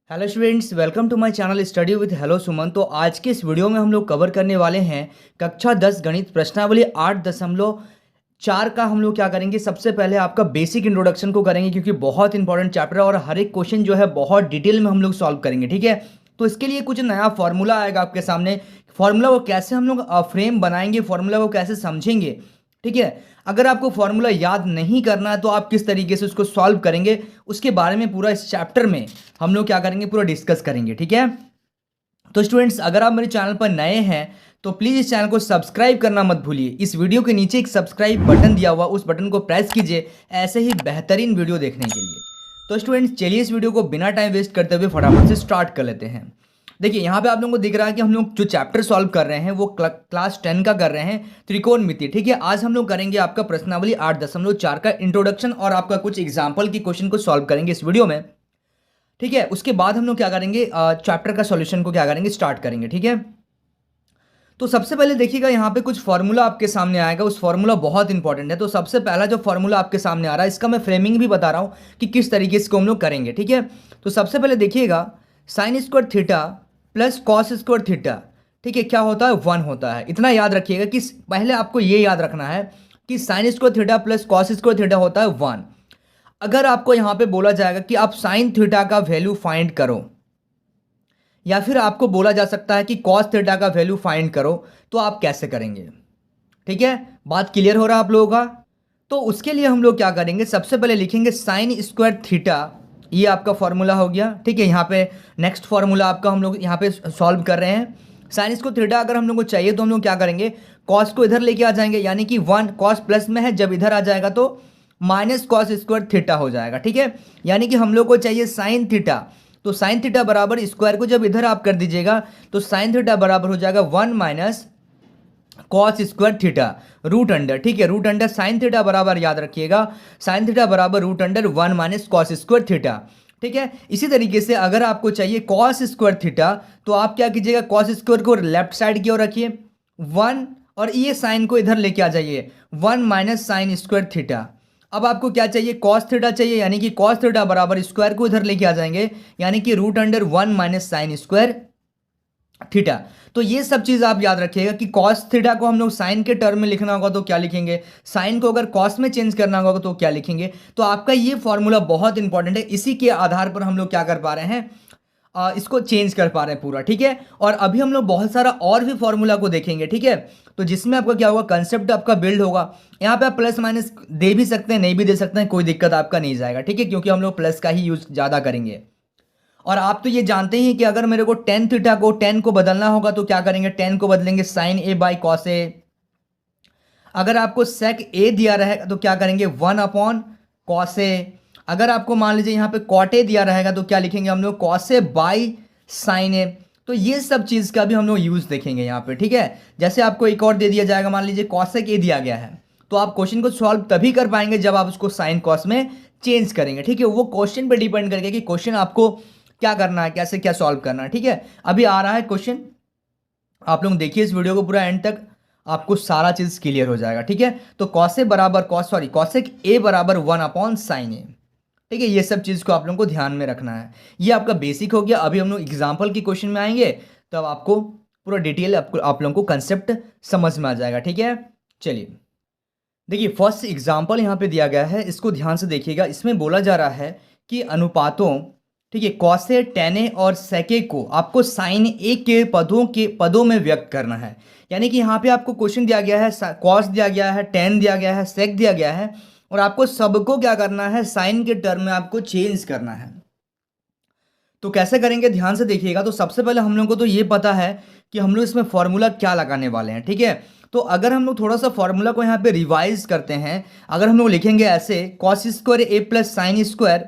Hello students, welcome to my channel study with hello Suman. तो आज के इस वीडियो में हम लोग कवर करने वाले हैं कक्षा 10 गणित प्रश्नावली 8.4 का। हम लोग क्या करेंगे, सबसे पहले आपका बेसिक इंट्रोडक्शन को करेंगे क्योंकि बहुत इंपॉर्टेंट चैप्टर है और हर एक क्वेश्चन जो है बहुत डिटेल में हम लोग सॉल्व करेंगे। ठीक है, तो इसके लिए कुछ नया फॉर्मूला आएगा आपके सामने। फॉर्मूला को कैसे हम लोग फ्रेम बनाएंगे, फॉर्मूला को कैसे समझेंगे। ठीक है, अगर आपको फॉर्मूला याद नहीं करना है तो आप किस तरीके से उसको सॉल्व करेंगे, उसके बारे में पूरा इस चैप्टर में हम लोग क्या करेंगे, पूरा डिस्कस करेंगे। ठीक है, तो स्टूडेंट्स, अगर आप मेरे चैनल पर नए हैं तो प्लीज़ इस चैनल को सब्सक्राइब करना मत भूलिए। इस वीडियो के नीचे एक सब्सक्राइब बटन दिया हुआ, उस बटन को प्रेस कीजिए ऐसे ही बेहतरीन वीडियो देखने के लिए। तो स्टूडेंट्स, चलिए इस वीडियो को बिना टाइम वेस्ट करते हुए फटाफट से स्टार्ट कर लेते हैं। देखिए, यहाँ पे आप लोगों को दिख रहा है कि हम लोग जो चैप्टर सॉल्व कर रहे हैं वो क्लास 10 का कर रहे हैं, त्रिकोणमिति। ठीक है, आज हम लोग करेंगे आपका प्रश्नावली 8.4 का इंट्रोडक्शन और आपका कुछ एग्जाम्पल की क्वेश्चन को सॉल्व करेंगे इस वीडियो में। ठीक है, उसके बाद हम लोग क्या करेंगे, चैप्टर का सॉल्यूशन को क्या करेंगे, स्टार्ट करेंगे। ठीक है, तो सबसे पहले देखिएगा, यहाँ पे कुछ फॉर्मूला आपके सामने आएगा। उस फॉर्मूला बहुत इंपॉर्टेंट है। तो सबसे पहला जो फॉर्मूला आपके सामने आ रहा है, इसका मैं फ्रेमिंग भी बता रहा हूँ कि किस तरीके से इसको हम लोग करेंगे। ठीक है, तो सबसे पहले देखिएगा, sign square theta plus cos square theta, ठीक है, क्या होता है, 1 होता है। इतना याद रखिएगा कि पहले आपको ये याद रखना है कि sign square theta plus cos square theta होता है 1। अगर आपको यहाँ पे बोला जाएगा कि आप साइन थीटा का वैल्यू फाइंड करो, या फिर आपको बोला जा सकता है कि कॉस थीटा का वैल्यू फाइंड करो, तो आप कैसे करेंगे। ठीक है, बात क्लियर हो रहा है आप लोगों का। तो उसके लिए हम लोग क्या करेंगे, सबसे पहले लिखेंगे साइन स्क्वायर थीटा, ये आपका फॉर्मूला हो गया। ठीक है, यहाँ पे नेक्स्ट फॉर्मूला आपका हम लोग यहाँ पे सॉल्व कर रहे हैं। साइन स्क्वायर थीटा अगर हम लोग को चाहिए तो हम लोग क्या करेंगे, कॉस को इधर लेके आ जाएंगे, यानी कि 1 कॉस प्लस में है, जब इधर आ जाएगा तो माइनस कॉस स्क्वायर थीटा हो जाएगा। ठीक है, यानी कि हम लोग को चाहिए साइन थीटा, तो साइन थीटा बराबर स्क्वायर को जब इधर आप कर दीजिएगा तो साइन थीटा बराबर हो जाएगा 1 minus cos square theta root under. ठीक है, रूट अंडर साइन थीटा बराबर याद रखिएगा, साइन थीटा बराबर root under 1 minus cos square theta. ठीक है, इसी तरीके से अगर आपको चाहिए कॉस स्क्वायर थीटा तो आप क्या कीजिएगा, कॉस स्क्वायर को लेफ्ट साइड की ओर रखिए 1, और ये साइन को इधर लेके आ जाइए 1 माइनस साइन स्क्वायर थीटा। अब आपको क्या चाहिए, कॉस थीटा चाहिए, यानी कि कॉस थीटा बराबर स्क्वायर को इधर लेके आ जाएंगे, यानी कि root under 1 minus sine square theta. तो ये सब चीज आप याद रखिएगा कि कॉस थीटा को हम लोग साइन के टर्म में लिखना होगा तो क्या लिखेंगे, साइन को अगर कॉस में चेंज करना होगा तो क्या लिखेंगे। तो आपका ये फॉर्मूला बहुत इंपॉर्टेंट है, इसी के आधार पर हम लोग क्या कर पा रहे हैं, इसको चेंज कर पा रहे हैं पूरा। ठीक है, और अभी हम लोग बहुत सारा और भी फॉर्मूला को देखेंगे। ठीक है, तो जिसमें आपका क्या होगा, कंसेप्ट आपका बिल्ड होगा। यहाँ पे आप प्लस माइनस दे भी सकते हैं, नहीं भी दे सकते हैं, कोई दिक्कत आपका नहीं जाएगा। ठीक है, क्योंकि हम लोग प्लस का ही यूज ज़्यादा करेंगे। और आप तो ये जानते ही कि अगर मेरे को टेन थीटा को 10 को बदलना होगा तो क्या करेंगे, 10 को बदलेंगे sign A by cos A. अगर आपको सेक ए दिया रहेगा तो क्या करेंगे, 1 अपॉन कॉस ए। अगर आपको मान लीजिए यहाँ पे कॉट ए दिया रहेगा तो क्या लिखेंगे हम लोग, कॉस ए बाई साइन ए। तो ये सब चीज़ का भी हम लोग यूज़ देखेंगे यहाँ पे। ठीक है, जैसे आपको एक और दे दिया जाएगा, मान लीजिए कॉसेक ए दिया गया है, तो आप क्वेश्चन को सॉल्व तभी कर पाएंगे जब आप उसको साइन कॉस में चेंज करेंगे। ठीक है, वो क्वेश्चन पे डिपेंड करके कि क्वेश्चन आपको क्या करना है, कैसे क्या सॉल्व करना है। ठीक है, अभी आ रहा है क्वेश्चन, आप लोग देखिए इस वीडियो को पूरा एंड तक, आपको सारा चीज क्लियर हो जाएगा। ठीक है, तो कॉस ए बराबर कॉसेक ए बराबर 1 अपॉन साइन ए। ठीक है, ये सब चीज को आप लोगों को ध्यान में रखना है। ये आपका बेसिक हो गया। अभी हम लोग एग्जाम्पल की क्वेश्चन में आएंगे तब आपको पूरा डिटेल आप लोगों को कंसेप्ट समझ में आ जाएगा। ठीक है, चलिए देखिए, फर्स्ट एग्जाम्पल यहाँ पे दिया गया है, इसको ध्यान से देखिएगा। इसमें बोला जा रहा है कि अनुपातों, ठीक है, कॉसे टेने और सेके को आपको साइन ए के पदों में व्यक्त करना है। यानी कि यहाँ पे आपको क्वेश्चन दिया गया है, कॉस दिया गया है, टेन दिया गया है, सेक दिया गया है, और आपको सबको क्या करना है, साइन के टर्म में आपको चेंज करना है। तो कैसे करेंगे, ध्यान से देखिएगा। तो सबसे पहले हम लोग को तो ये पता है कि हम लोग इसमें फॉर्मूला क्या लगाने वाले हैं। ठीक है, तो अगर हम लोग थोड़ा सा फॉर्मूला को यहाँ पे रिवाइज करते हैं, अगर हम लोग लिखेंगे ऐसे, cos square A plus sine square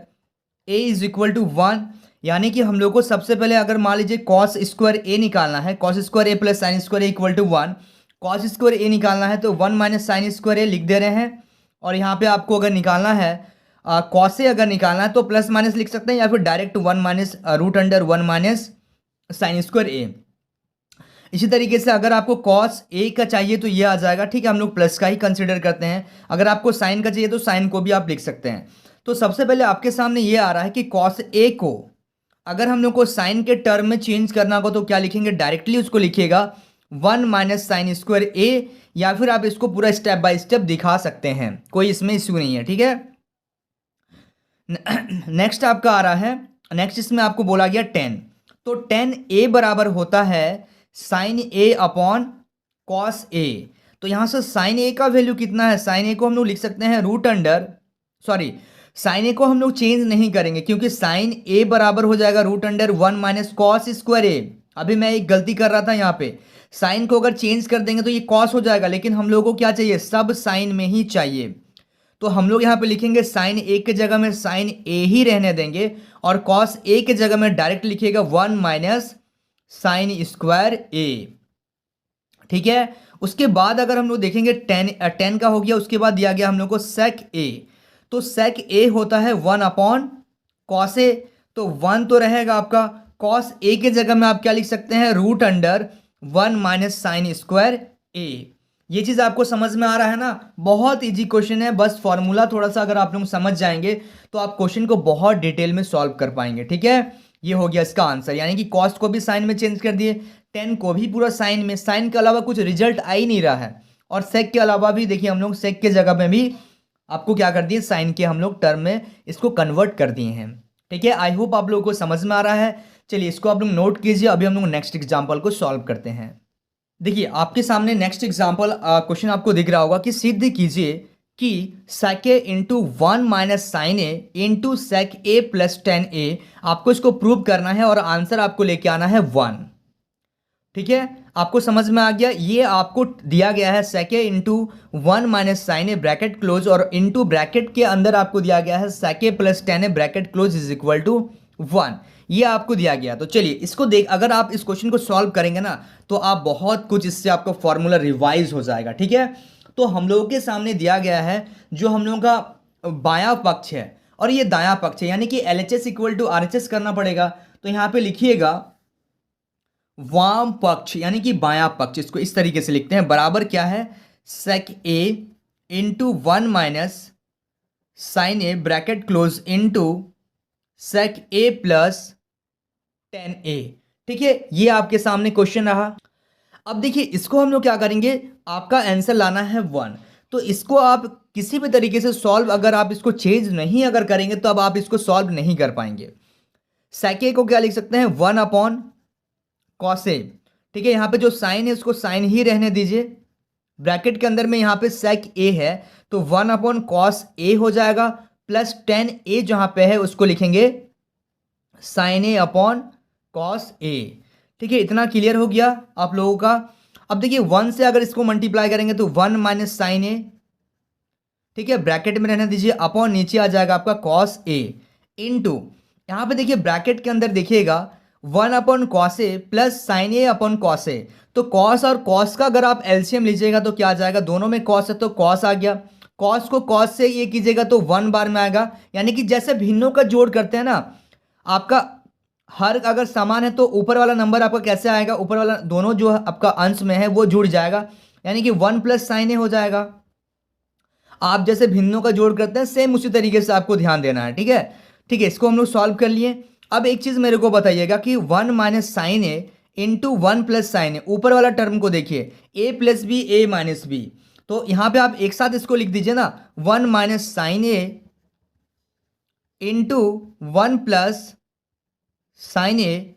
A is equal to 1, यानी कि हम लोग को सबसे पहले अगर मान लीजिए कॉस स्क्वायर ए निकालना है, cos square A plus sine square A equal to 1, cos square A निकालना है तो 1 माइनस साइन स्क्वायर ए लिख दे रहे हैं। और यहाँ पे आपको अगर निकालना है कॉस ए, अगर निकालना है तो प्लस माइनस लिख सकते हैं, या फिर direct 1 minus root under 1 minus sine square A. इसी तरीके से अगर आपको कॉस ए का चाहिए तो ये आ जाएगा। ठीक है, हम लोग प्लस का ही कंसिडर करते हैं। अगर आपको साइन का चाहिए तो साइन को भी आप लिख सकते हैं। तो सबसे पहले आपके सामने ये आ रहा है कि कॉस ए को अगर हम लोग को साइन के टर्म में चेंज करना होगा तो क्या लिखेंगे, डायरेक्टली उसको लिखिएगा 1 माइनस साइन स्क्वायर ए, या फिर आप इसको पूरा स्टेप बाय स्टेप दिखा सकते हैं, कोई इसमें इश्यू नहीं है, ठीक है। नेक्स्ट आपका आ रहा है, नेक्स्ट इसमें आपको बोला गया 10, तो 10 a बराबर होता है sign A upon cos A. तो यहां से साइन ए का वैल्यू कितना है, साइन ए को हम लोग लिख सकते हैं रूट अंडर, सॉरी साइन ए को हम लोग चेंज नहीं करेंगे क्योंकि साइन ए बराबर हो जाएगा root under 1 minus cos square A. अभी मैं एक गलती कर रहा था, यहाँ पे साइन को अगर चेंज कर देंगे तो ये कॉस हो जाएगा, लेकिन हम लोगों को क्या चाहिए, सब साइन में ही चाहिए। तो हम लोग यहाँ पे लिखेंगे साइन ए के जगह में साइन ए ही रहने देंगे, और कॉस ए के जगह में डायरेक्ट लिखिएगा 1 माइनस साइन स्क्वायर ए, ठीक है। उसके बाद अगर हम लोग देखेंगे 10 का हो गया, उसके बाद दिया गया हम लोग को सेक ए, तो सेक ए होता है 1 अपॉन कॉस ए, तो 1 तो रहेगा आपका, कॉस ए के जगह में आप क्या लिख सकते हैं, root under 1 minus sine square A. ये चीज़ आपको समझ में आ रहा है ना, बहुत इजी क्वेश्चन है, बस फॉर्मूला थोड़ा सा अगर आप लोग समझ जाएंगे तो आप क्वेश्चन को बहुत डिटेल में सॉल्व कर पाएंगे, ठीक है। ये हो गया इसका आंसर, यानी कि कॉस्ट को भी साइन में चेंज कर दिए, 10 को भी पूरा साइन में, साइन के अलावा कुछ रिजल्ट आ ही नहीं रहा है, और सेक के अलावा भी देखिए हम लोग सेक के जगह में भी आपको क्या कर दिए, साइन के हम लोग टर्म में इसको कन्वर्ट कर दिए हैं, ठीक है। आई होप आप लोगों को समझ में आ रहा है। चलिए इसको आप लोग नोट कीजिए, अभी हम लोग नेक्स्ट एग्जाम्पल को सॉल्व करते हैं। देखिए आपके सामने नेक्स्ट एग्जाम्पल क्वेश्चन आपको दिख रहा होगा कि सिद्ध कीजिए कि सेक A into 1 minus sine A into sec A plus 10a, आपको इसको प्रूव करना है और आंसर आपको लेके आना है 1, ठीक है। आपको समझ में आ गया, ये आपको दिया गया है sec A into 1 minus sine A bracket close, और इंटू ब्रैकेट के अंदर आपको दिया गया है sec A plus 10a bracket close is equal to 1, ये आपको दिया गया। तो चलिए इसको देख, अगर आप इस क्वेश्चन को सॉल्व करेंगे ना तो आप बहुत कुछ इससे आपका फॉर्मूला रिवाइज हो जाएगा, ठीक है। तो हम लोगों के सामने दिया गया है जो हम लोगों का बायां पक्ष है और ये दायां पक्ष है, यानी कि LHS इक्वल टू RHS करना पड़ेगा। तो यहाँ पे लिखिएगा वाम पक्ष यानी कि बायां पक्ष, इसको इस तरीके से लिखते हैं, बराबर क्या है, sec A into 1 minus sine A bracket close into sec A plus 10a, ठीक है। ये आपके सामने क्वेश्चन रहा। अब देखिए इसको हम लोग क्या करेंगे, आपका आंसर लाना है 1, तो इसको आप किसी भी तरीके से सॉल्व, अगर आप इसको चेंज नहीं अगर करेंगे तो अब आप इसको सॉल्व नहीं कर पाएंगे। सेक ए को क्या लिख सकते हैं, 1 अपॉन कॉस ए, ठीक है। यहाँ पे जो साइन है उसको साइन ही रहने दीजिए, ब्रैकेट के अंदर में यहाँ पे सेक ए है तो 1 अपॉन कॉस ए हो जाएगा, प्लस 10a जहां पे है उसको लिखेंगे sign A upon cos A, ठीक है। इतना क्लियर हो गया आप लोगों का। अब देखिए 1 से अगर इसको मल्टीप्लाई करेंगे तो 1 माइनस साइन ए, ठीक है, ब्रैकेट में रहने दीजिए, अपॉन नीचे आ जाएगा आपका कॉस ए, इनटू यहाँ पे देखिए ब्रैकेट के अंदर देखिएगा 1 upon cos A plus sine A upon cos A, तो कॉस और कॉस का अगर आप एलसीएम लीजिएगा तो क्या आ जाएगा, दोनों में कॉस है तो कॉस आ गया, कॉस को कॉस से ये कीजिएगा तो 1 बार में आएगा, यानी कि जैसे भिन्नों का जोड़ करते हैं ना, आपका हर अगर समान है तो ऊपर वाला नंबर आपका कैसे आएगा, ऊपर वाला दोनों जो आपका अंश में है वो जुड़ जाएगा, यानी कि 1 प्लस साइन ए हो जाएगा। आप जैसे भिन्नों का जोड़ करते हैं सेम उसी तरीके से आपको ध्यान देना है, ठीक है। ठीक है, इसको हम लोग सॉल्व कर लिए। अब एक चीज़ मेरे को बताइएगा कि 1 minus sine A into 1 plus sine A, ऊपर वाला टर्म को देखिए a plus B A minus B, तो यहाँ पे आप एक साथ इसको लिख दीजिए ना, 1 minus sine A into 1 plus sine A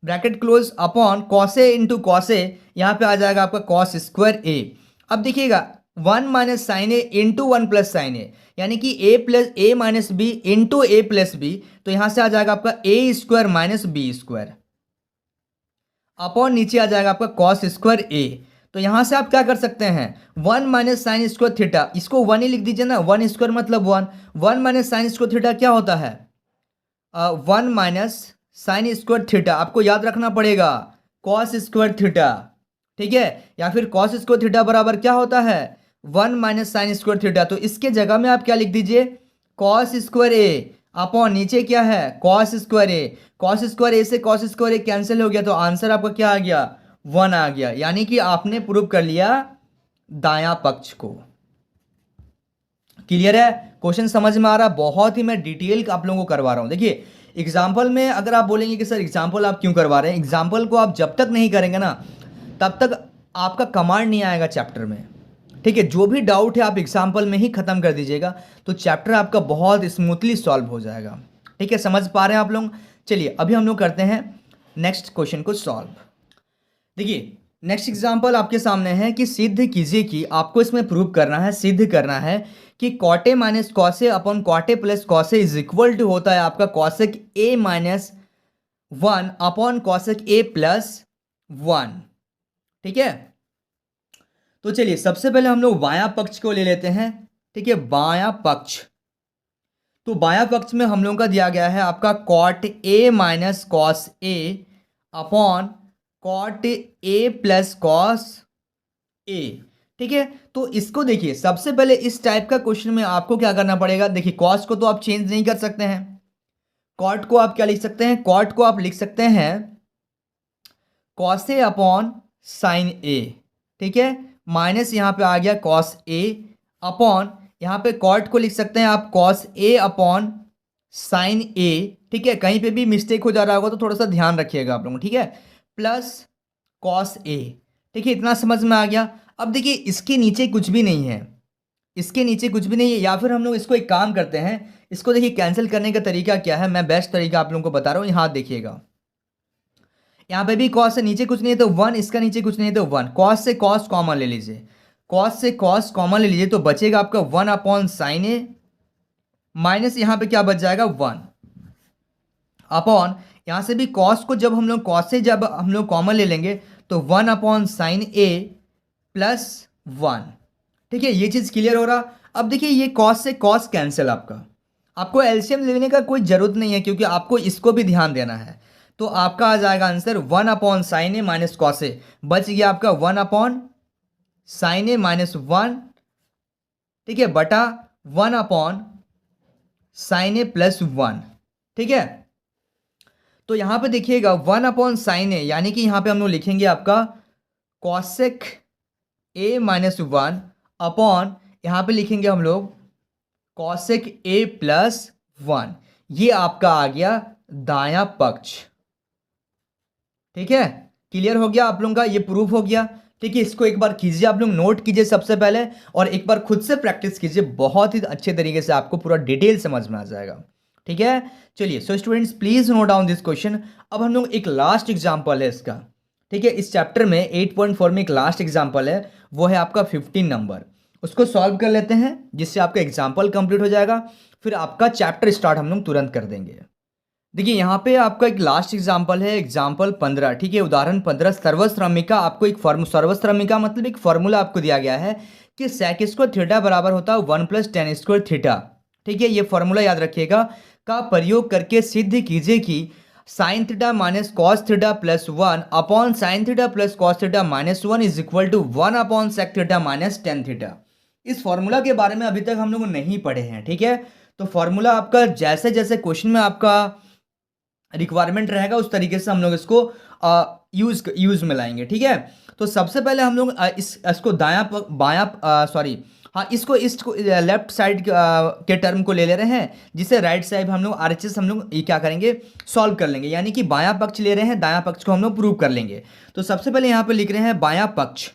bracket close upon cos A into cos A, यहाँ पे आ जाएगा आपका कॉस स्क्वायर ए। अब देखिएगा 1 minus sine A into 1 plus sine A, यानी कि a plus A minus B into A plus B, तो यहाँ से आ जाएगा आपका a square minus B square, upon नीचे आ जाएगा आपका कॉस स्क्वायर ए। तो यहाँ से आप क्या कर सकते हैं, 1 माइनस साइन स्क्वायर थीटा, इसको 1 ही लिख दीजिए ना, 1 स्क्वायर मतलब 1, 1 माइनस साइन स्क्वायर थीटा क्या होता है, 1 माइनस साइन स्क्वायर थीटा, आपको याद रखना पड़ेगा कॉस स्क्वायर थीटा, ठीक है, या फिर कॉस स्क्वायर थीटा बराबर क्या होता है, 1 माइनस साइन स्क्वायर थीटा। तो इसके जगह में आप क्या लिख दीजिए, कॉस स्क्वायर ए अपॉन नीचे क्या है, कॉस स्क्वायर ए, कॉस स्क्वायर ए से कॉस स्क्वायर ए कैंसिल हो गया, तो आंसर आपका क्या आ गया, 1 आ गया, यानी कि आपने प्रूव कर लिया दायां पक्ष को। क्लियर है, क्वेश्चन समझ में आ रहा, बहुत ही मैं डिटेल आप लोगों को करवा रहा हूं। देखिए एग्जाम्पल में अगर आप बोलेंगे कि सर एग्जाम्पल आप क्यों करवा रहे हैं, एग्जाम्पल को आप जब तक नहीं करेंगे ना तब तक आपका कमांड नहीं आएगा चैप्टर में। ठीक है, जो भी डाउट है आप एग्जाम्पल में ही ख़त्म कर दीजिएगा तो चैप्टर आपका बहुत स्मूथली सॉल्व हो जाएगा। ठीक है, समझ पा रहे हैं आप लोग। चलिए अभी हम लोग करते हैं नेक्स्ट क्वेश्चन को सॉल्व। देखिए नेक्स्ट एग्जाम्पल आपके सामने है कि सिद्ध कीजिए कि, आपको इसमें प्रूव करना है, सिद्ध करना है कि cot A minus cos A upon cot A plus cos A is equal to होता है आपका cosec A minus 1 upon cosec A plus 1। ठीक है, तो चलिए सबसे पहले हम लोग बायां पक्ष को ले लेते हैं। ठीक है, बायां पक्ष, तो बायां पक्ष में हम लोगों का दिया गया है आपका cot A minus cos A upon cot A plus cos A. ठीक है, तो इसको देखिए सबसे पहले इस टाइप का क्वेश्चन में आपको क्या करना पड़ेगा। देखिए कॉस को तो आप चेंज नहीं कर सकते हैं, कॉट को आप क्या लिख सकते हैं, कॉट को आप लिख सकते हैं कॉस ए अपॉन साइन ए। ठीक है, माइनस यहाँ पे आ गया कॉस ए अपॉन यहाँ पे कॉट को लिख सकते हैं आप कॉस ए अपॉन साइन ए। ठीक है, कहीं पे भी मिस्टेक हो जा रहा होगा तो थोड़ा सा ध्यान रखिएगा आप लोगों को। ठीक है, प्लस कॉस ए। ठीक है, इतना समझ में आ गया। अब देखिए इसके नीचे कुछ भी नहीं है, इसके नीचे कुछ भी नहीं है, या फिर हम लोग इसको एक काम करते हैं, इसको देखिए कैंसिल करने का तरीका क्या है, मैं बेस्ट तरीका आप लोगों को बता रहा हूँ। यहाँ देखिएगा, यहाँ पे भी कॉस से नीचे कुछ नहीं है तो 1, इसका नीचे कुछ नहीं है तो 1, कॉस से कॉस कॉमन ले लीजिए, कॉस से कॉस कॉमन ले लीजिए तो बचेगा आपका 1 अपॉन साइन ए माइनस यहाँ पे क्या बच जाएगा 1 अपॉन, यहाँ से भी कॉस को जब हम लोग कॉस से जब हम लोग कॉमन ले लेंगे तो 1 अपॉन साइन ए प्लस 1। ठीक है, ये चीज़ क्लियर हो रहा। अब देखिए ये कॉस से कॉस कैंसिल, आपको एलसीएम लेने का कोई ज़रूरत नहीं है क्योंकि आपको इसको भी ध्यान देना है। तो आपका आ जाएगा आंसर 1 अपॉन साइन ए माइनस कॉस ए, बच गया आपका 1 अपॉन साइन ए माइनस 1। ठीक है, बटा 1 अपॉन साइन ए प्लस 1। ठीक है, तो यहाँ पे देखिएगा 1 अपॉन साइन ए, यानी कि यहाँ पे हम लोग लिखेंगे आपका कॉसेक ए माइनस 1 अपॉन यहाँ पे लिखेंगे हम लोग कॉसेक ए प्लस 1। ये आपका आ गया दायां पक्ष। ठीक है, क्लियर हो गया आप लोगों का, ये प्रूफ हो गया। ठीक है, इसको एक बार कीजिए, आप लोग नोट कीजिए सबसे पहले और एक बार खुद से प्रैक्टिस कीजिए, बहुत ही अच्छे तरीके से आपको पूरा डिटेल समझ में आ जाएगा। ठीक है, चलिए so students please note down this question. अब हम लोग एक लास्ट एग्जांपल है इसका। ठीक है, इस चैप्टर में 8.4 में एक लास्ट एग्जांपल है, वो है आपका 15 नंबर। उसको सॉल्व कर लेते हैं जिससे आपका एग्जाम्पल कंप्लीट हो जाएगा, फिर आपका चैप्टर स्टार्ट हम लोग तुरंत कर देंगे। देखिए यहाँ पे आपका एक लास्ट एग्जाम्पल है, एग्जाम्पल 15। ठीक है, उदाहरण 15 सर्वश्रमिका। आपको एक सर्वश्रमिका मतलब एक फॉर्मूला आपको दिया गया है कि सेक स्क्वायर थीटा बराबर होता है 1 + tan स्क्वायर थीटा। ठीक है, ये फॉर्मूला याद रखिएगा, का प्रयोग करके सिद्ध कीजिए कि sine theta minus cos theta plus 1 upon sine theta plus cos theta minus 1 is equal to 1 upon sec theta minus tan theta. इस फॉर्मूला के बारे में अभी तक हम लोग नहीं पढ़े हैं। ठीक है, तो फॉर्मूला आपका जैसे जैसे क्वेश्चन में आपका रिक्वायरमेंट रहेगा उस तरीके से हम लोग इसको यूज में लाएंगे। ठीक है, तो सबसे पहले हम लोग इसको इसको लेफ्ट साइड के टर्म को ले रहे हैं, जिसे राइट साइड हम लोग RHS हम लोग ये क्या करेंगे सॉल्व कर लेंगे, यानी कि बायां पक्ष ले रहे हैं, दायां पक्ष को हम लोग प्रूव कर लेंगे। तो सबसे पहले यहाँ पे लिख रहे हैं बायां पक्ष,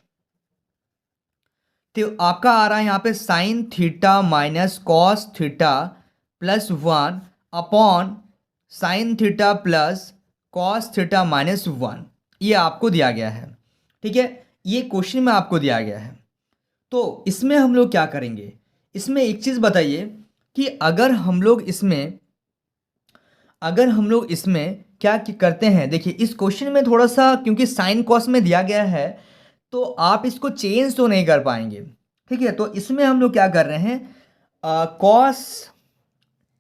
तो आपका आ रहा है यहाँ पे sign theta minus cos theta plus 1 upon sine theta plus cos theta minus 1, ये आपको दिया गया है। ठीक है, ये क्वेश्चन में आपको दिया गया है। तो इसमें हम लोग क्या करेंगे, इसमें एक चीज़ बताइए कि अगर हम लोग इसमें क्या करते हैं। देखिए इस क्वेश्चन में थोड़ा सा क्योंकि साइन कॉस में दिया गया है तो आप इसको चेंज तो नहीं कर पाएंगे। ठीक है, तो इसमें हम लोग क्या कर रहे हैं, कॉस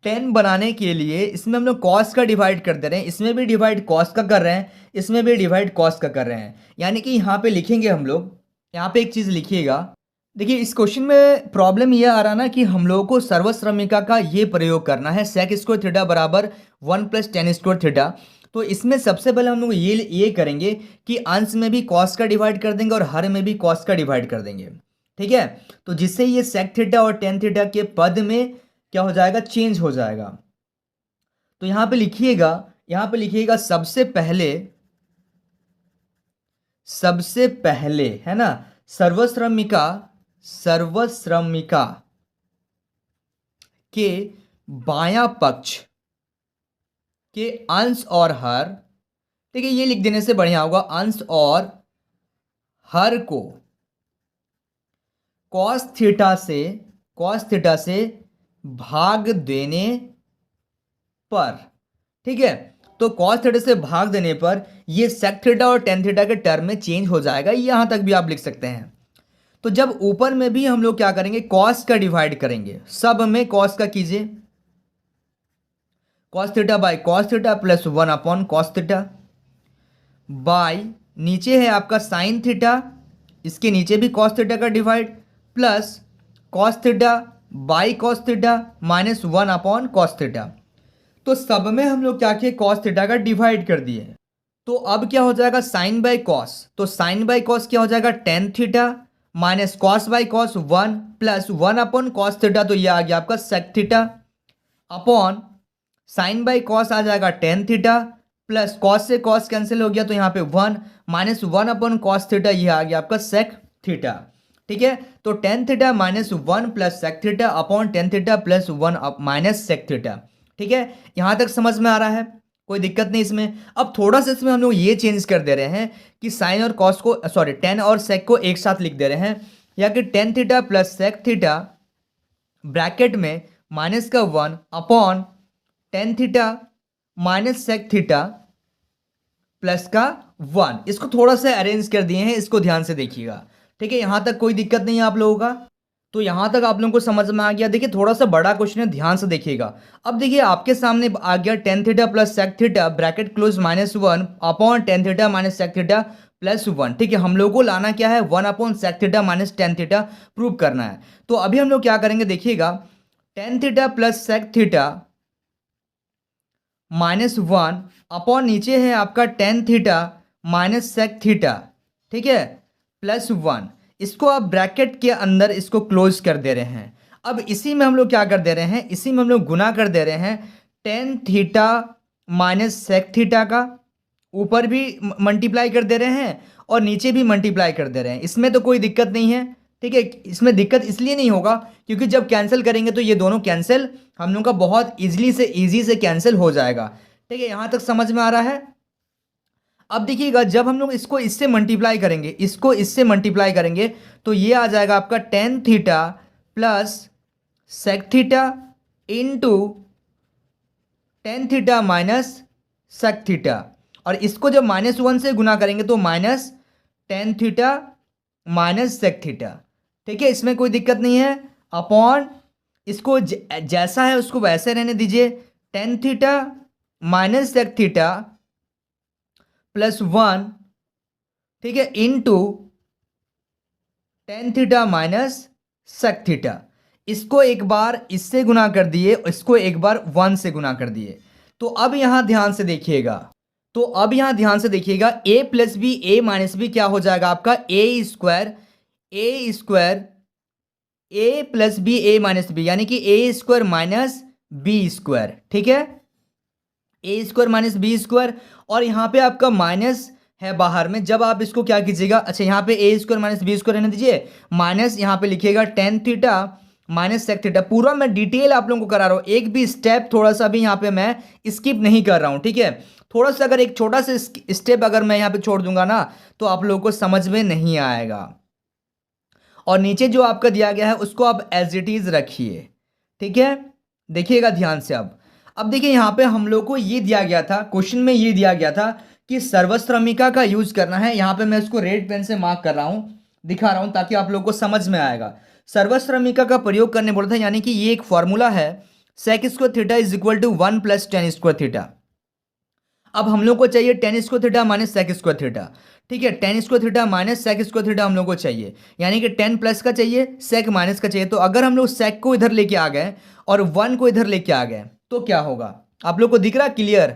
10 बनाने के लिए इसमें हम लोग कॉस का डिवाइड कर दे रहे हैं, इसमें भी डिवाइड कॉस का कर रहे हैं, इसमें भी डिवाइड कॉस का कर रहे हैं। यानी कि यहाँ पे लिखेंगे हम लोग, यहाँ पे एक चीज़ लिखिएगा। देखिए इस क्वेश्चन में प्रॉब्लम ये आ रहा ना कि हम लोगों को सर्वश्रमिका का ये प्रयोग करना है, सेक स्क्वायर थीटा बराबर 1 + tan स्क्वायर थीटा। तो इसमें सबसे पहले हम लोग ये करेंगे कि अंश में भी कॉस का डिवाइड कर देंगे और हर में भी कॉस का डिवाइड कर देंगे। ठीक है, तो जिससे ये सेक थीटा और tan थीटा के पद में क्या हो जाएगा, चेंज हो जाएगा। तो यहाँ पे लिखिएगा सबसे पहले है ना, सर्वश्रमिका के बायां पक्ष के अंश और हर, ठीक है, ये लिख देने से बढ़िया होगा, अंश और हर को कॉस थीटा से भाग देने पर, ठीक है, तो कॉस थीटा से भाग देने पर ये सेक थीटा और टेन थीटा के टर्म में चेंज हो जाएगा। यहां तक भी आप लिख सकते हैं। तो जब ऊपर में भी हम लोग क्या करेंगे, कॉस का डिवाइड करेंगे, सब में कॉस का कीजिए, cos theta by cos theta plus 1 upon cos theta, by नीचे है आपका साइन थीटा, इसके नीचे भी कॉस थीटा का divide, plus cos theta by cos theta minus 1 upon cos theta. तो सब में हम लोग क्या किए, कॉस थीटा का डिवाइड कर दिए। तो अब क्या हो जाएगा, साइन बाई कॉस, तो साइन बाई कॉस क्या हो जाएगा, tan theta minus cos by cos 1 plus 1 upon cos theta, तो ये आ गया आपका sec theta, upon sine by cos आ जाएगा टेन थीटा प्लस कॉस से कॉस कैंसिल हो गया तो यहाँ पे 1 माइनस 1 अपॉन कॉस थीटा, ये आ गया आपका सेक थीटा। ठीक है, तो tan theta minus 1 plus sec theta upon tan theta plus 1 minus sec theta. ठीक है, यहाँ तक समझ में आ रहा है, कोई दिक्कत नहीं इसमें। अब थोड़ा सा इसमें हम लोग ये चेंज कर दे रहे हैं कि साइन और कॉस को, सॉरी टेन और सेक को एक साथ लिख दे रहे हैं, या कि tan theta plus sec theta bracket में माइनस का 1 upon tan theta minus sec theta plus का 1, इसको थोड़ा सा अरेंज कर दिए हैं, इसको ध्यान से देखिएगा। ठीक है, यहां तक कोई दिक्कत नहीं है आप लोगों का, तो यहां तक आप लोगों को समझ में आ गया। देखिए थोड़ा सा बड़ा क्वेश्चन है, ध्यान से देखिएगा। अब देखिए आपके सामने आ गया tan theta plus sec theta bracket close minus 1 upon tan theta minus sec theta plus 1। ठीक है, हम लोग को लाना क्या है, 1 upon sec theta minus tan theta prove करना है। तो अभी हम लोग क्या करेंगे, देखिएगा tan theta plus sec theta minus 1 upon नीचे है आपका tan theta minus sec theta, ठीक है, प्लस 1, इसको आप ब्रैकेट के अंदर इसको क्लोज कर दे रहे हैं। अब इसी में हम लोग क्या कर दे रहे हैं, इसी में हम लोग गुना कर दे रहे हैं tan theta minus sec theta का, ऊपर भी मल्टीप्लाई कर दे रहे हैं और नीचे भी मल्टीप्लाई कर दे रहे हैं। इसमें तो कोई दिक्कत नहीं है। ठीक है, इसमें दिक्कत इसलिए नहीं होगा क्योंकि जब कैंसिल करेंगे तो ये दोनों कैंसिल हम लोग का बहुत इजी से कैंसिल हो जाएगा। ठीक है, यहां तक समझ में आ रहा है। अब देखिएगा जब हम लोग इसको इससे मल्टीप्लाई करेंगे, इसको इससे मल्टीप्लाई करेंगे तो ये आ जाएगा आपका tan theta plus sec theta into tan theta minus sec theta, और इसको जब माइनस 1 से गुना करेंगे तो minus tan theta minus sec theta. ठीक है, इसमें कोई दिक्कत नहीं है। अपॉन इसको जैसा है उसको वैसे रहने दीजिए, tan theta minus sec theta plus 1, ठीक है, into tan theta minus sec theta. इसको एक बार इससे गुना कर दिए, इसको एक बार 1 से गुना कर दिए। तो अब यहां ध्यान से देखिएगा, ए plus B A minus B क्या हो जाएगा आपका, ए square A plus B A minus B, यानी कि ए स्क्वायर माइनस बी स्क्वायर। ठीक है, ए स्क्वायर माइनस बी स्क्वायर, और यहाँ पे आपका माइनस है बाहर में, जब आप इसको क्या कीजिएगा, अच्छा यहाँ पे A square minus B square रहने दीजिए, माइनस यहाँ पे लिखिएगा tan theta minus sec theta. पूरा मैं डिटेल आप लोगों को करा रहा हूँ, एक भी स्टेप थोड़ा सा भी यहाँ पे मैं स्किप नहीं कर रहा हूँ। ठीक है, थोड़ा सा अगर एक छोटा सा स्टेप अगर मैं यहाँ पे छोड़ दूंगा ना तो आप लोगों को समझ में नहीं आएगा। और नीचे जो आपका दिया गया है उसको आप एज इट इज रखिए। ठीक है, देखिएगा ध्यान से। अब देखिए यहाँ पे हम लोग को ये दिया गया था, क्वेश्चन में ये दिया गया था कि सर्वश्रमिका का यूज करना है। यहाँ पे मैं इसको रेड पेन से मार्क कर रहा हूँ, दिखा रहा हूँ ताकि आप लोग को समझ में आएगा। सर्वश्रमिका का प्रयोग करने बोला था, यानी कि ये एक फॉर्मूला है, sec square theta is equal to 1 plus tan square theta. अब हम लोग को चाहिए tan square theta minus sec square theta. ठीक है, tan square theta minus sec square theta हम लोग को चाहिए, यानी कि टेन प्लस का चाहिए, सेक माइनस का चाहिए। तो अगर हम लोग सेक को इधर लेके आ गए और 1 को इधर लेके आ गए तो क्या होगा, आप लोग को दिख रहा क्लियर?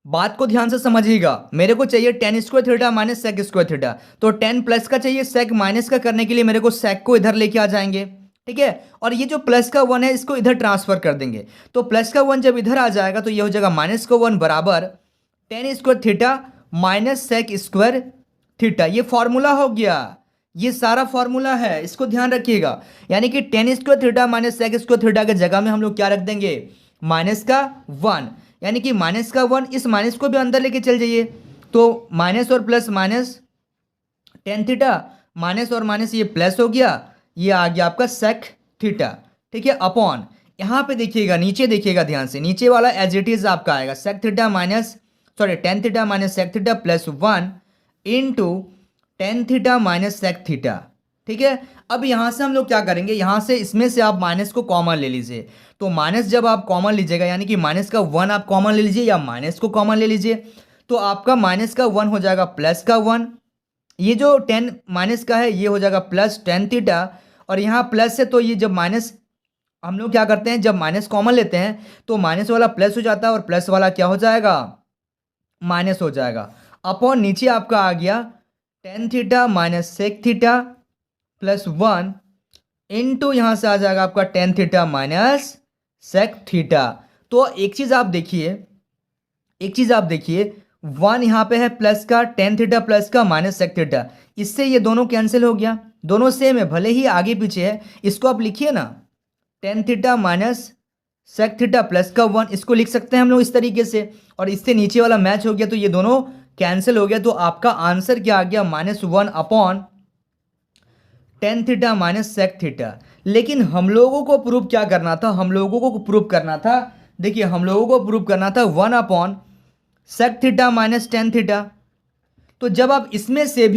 बात को ध्यान से समझिएगा। मेरे को चाहिए tan square theta minus sec square theta, तो टेन प्लस का चाहिए, सेक माइनस का करने के लिए मेरे को सेक को इधर लेके आ जाएंगे। ठीक है। और ये जो प्लस का 1 है इसको इधर ट्रांसफर कर देंगे, तो प्लस का 1 जब इधर आ जाएगा तो ये हो जाएगा माइनस का 1 बराबर tan square theta minus sec square theta. ये फॉर्मूला हो गया, ये सारा फॉर्मूला है, इसको ध्यान रखिएगा। यानी कि tan square theta minus sec square theta के जगह में हम लोग क्या रख देंगे, माइनस का 1। यानी कि माइनस का 1, इस माइनस को भी अंदर लेके चल जाइए, तो माइनस और plus minus tan theta, minus और माइनस ये प्लस हो गया, ये आ गया आपका सेक थीटा। ठीक है, अपॉन यहाँ पे देखिएगा, नीचे देखिएगा ध्यान से, नीचे वाला एज इट इज आपका आएगा sec theta minus tan theta minus sec theta plus 1 into tan theta minus sec theta. ठीक है, अब यहाँ से हम लोग क्या करेंगे, यहाँ से इसमें से आप माइनस को कॉमन ले लीजिए, तो माइनस जब आप कॉमन लीजिएगा यानी कि माइनस का 1 आप कॉमन ले लीजिए या माइनस को कॉमन ले लीजिए, तो आपका माइनस का 1 हो जाएगा प्लस का 1, ये जो 10 माइनस का है ये हो जाएगा प्लस टेन थीटा, और यहाँ प्लस है तो ये जब माइनस हम लोग क्या करते हैं, जब माइनस कॉमन लेते हैं तो माइनस वाला प्लस हो जाता है और प्लस वाला क्या हो जाएगा, माइनस हो जाएगा। अपॉन नीचे आपका आ गया tan theta minus sec theta plus 1 into यहाँ से आ जाएगा आपका tan theta minus sec theta. तो एक चीज़ आप देखिए 1 यहाँ पे है प्लस का, टेन थीटा प्लस का माइनस सेक थीटा, इससे ये दोनों कैंसिल हो गया, दोनों सेम है, भले ही आगे पीछे है। इसको आप लिखिए ना, tan theta minus sec theta plus का 1, इसको लिख सकते हैं हम लोग इस तरीके से, और इससे नीचे वाला मैच हो गया तो ये दोनों कैंसिल हो गया। तो आपका आंसर क्या आ गया, -1 upon tan theta minus sec theta. लेकिन हम लोगों को प्रूव क्या करना था, देखिए हम लोगों को प्रूव करना था 1 upon sec theta minus tan theta. तो जब आप इसमें से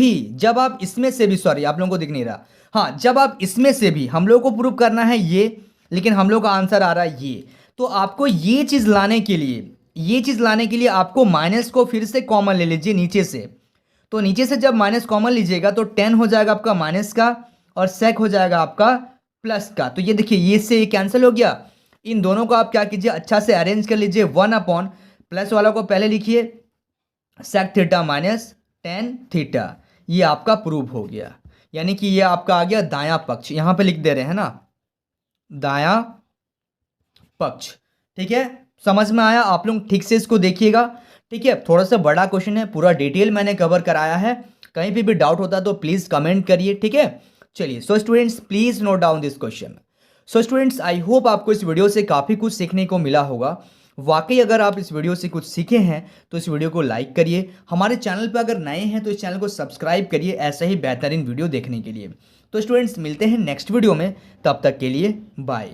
भी सॉरी आप लोगों को दिख नहीं रहा, हाँ जब आप इसमें से भी हम लोगों को प्रूव करना है ये, लेकिन हम लोग का आंसर आ रहा है ये, तो आपको ये चीज़ लाने के लिए आपको माइनस को फिर से कॉमन ले लीजिए नीचे से। तो नीचे से जब माइनस कॉमन लीजिएगा तो टेन हो जाएगा आपका माइनस का और सेक हो जाएगा आपका प्लस का। तो ये देखिए ये से ये कैंसिल हो गया। इन दोनों को आप क्या कीजिए, अच्छा से अरेंज कर लीजिए। 1 अपॉन प्लस वाला को पहले लिखिए sec theta minus tan theta, ये आपका प्रूव हो गया। यानी कि ये आपका आ गया दायां पक्ष, यहाँ पे लिख दे रहे हैं ना दायां पक्ष। ठीक है, समझ में आया? आप लोग ठीक से इसको देखिएगा। ठीक है, थोड़ा सा बड़ा क्वेश्चन है, पूरा डिटेल मैंने कवर कराया है, कहीं पे भी डाउट होता तो प्लीज़ कमेंट करिए। ठीक है, चलिए so students please note down this question. So students I hope आपको इस वीडियो से काफ़ी कुछ सीखने को मिला होगा। वाकई अगर आप इस वीडियो से कुछ सीखे हैं तो इस वीडियो को लाइक करिए। हमारे चैनल पर अगर नए हैं तो इस चैनल को सब्सक्राइब करिए ऐसा ही बेहतरीन वीडियो देखने के लिए। तो स्टूडेंट्स मिलते हैं नेक्स्ट वीडियो में, तब तक के लिए बाय।